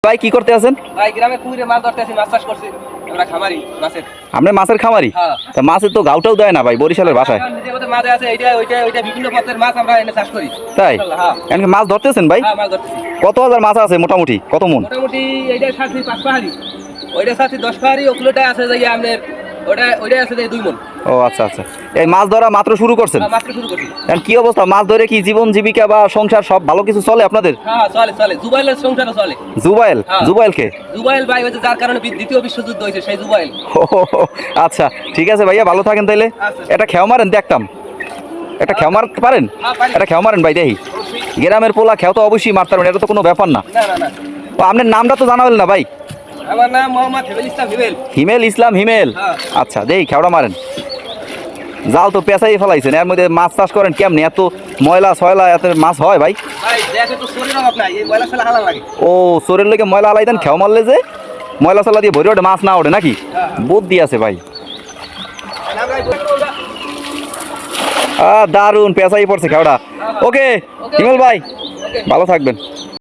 ভাই কি করতে আছেন? ভাই গ্রামে কুমিরে মাছ ধরতে আসি, মাছ চাষ করছি আমরা খামারি মাছের। আপনি মাছের খামারি? হ্যাঁ। তা মাছের তো গাউটাও দেয় না ভাই বরিশালের ভাষায়। নিজের মধ্যে মাছ আছে, এইটা ওইটা ওইটা বিভিন্ন পথের মাছ আমরা এনে চাষ করি। তাই? হ্যাঁ এমনি মাছ ধরতেছেন ভাই? হ্যাঁ, মাছ ধরতেছি। কত হাজার মাছ আছে মোটামুটি, কত মন? মোটামুটি এইটা ছাড়ছি 5 পাহাড়ি, ওইটা ছাড়ছি 10 পাহাড়ি, ওগুলোটা আছে যে আপনার ওইটা আছে যে 2 মণ। ও আচ্ছা আচ্ছা, এই মাছ ধরা মাত্র শুরু করছেন? মাছ শুরু করছি। এখন কি অবস্থা, মাছ ধরে কি জীবন জীবিকা বা সংসার সব ভালো কিছু চলে আপনাদের? হ্যাঁ চলে চলে, জুবাইলের সংসারও চলে। জুবাইল? হ্যাঁ। জুবাইল কে? জুবাইল ভাই হচ্ছে যার কারণে দ্বিতীয় বিশ্বযুদ্ধ হয়েছে, সেই জুবাইল। ও, আচ্ছা ঠিক আছে ভাইয়া, ভালো থাকেন তাইলে। আচ্ছা। এটা খেও মারেন দেখতাম, এটা খেও মারতে পারেন? হ্যাঁ, পারি। এটা খেও মারেন ভাই দেখি। গ্রামের পোলা খেও তো অবশ্যই মারতে পারবেন, এটা তো কোনো ব্যাপার না। না না না, ও আপনার নামটা তো জানাবেন না ভাই? আমার নাম মোহাম্মদ হেবেল ইসলাম হেবেল। হিমেল ইসলাম হিমেল? হ্যাঁ। আচ্ছা দেখি খেওড়া মারেন। জাল তো পেঁচাই ফেলাইছেন, এর মধ্যে মাছ চাষ করেন কেমনি? এত ময়লা সয়লা এত মাছ হয় ভাই? ভাই দেখে তো শরীর অভাব নাই, এই ময়লা ফেলা হালাল লাগে। ও চোরের লেগে ময়লা আলাই দেন, খেও মারলে যে ময়লা সয়লা দিয়ে ভরে ওঠে, মাছ না ওঠে নাকি? হ্যাঁ। বুদ্ধি আছে ভাই। আমরা দারুন পেঁচাই পড়ছে খেওড়া। ওকে হিমেল ভাই, ভালো থাকবেন।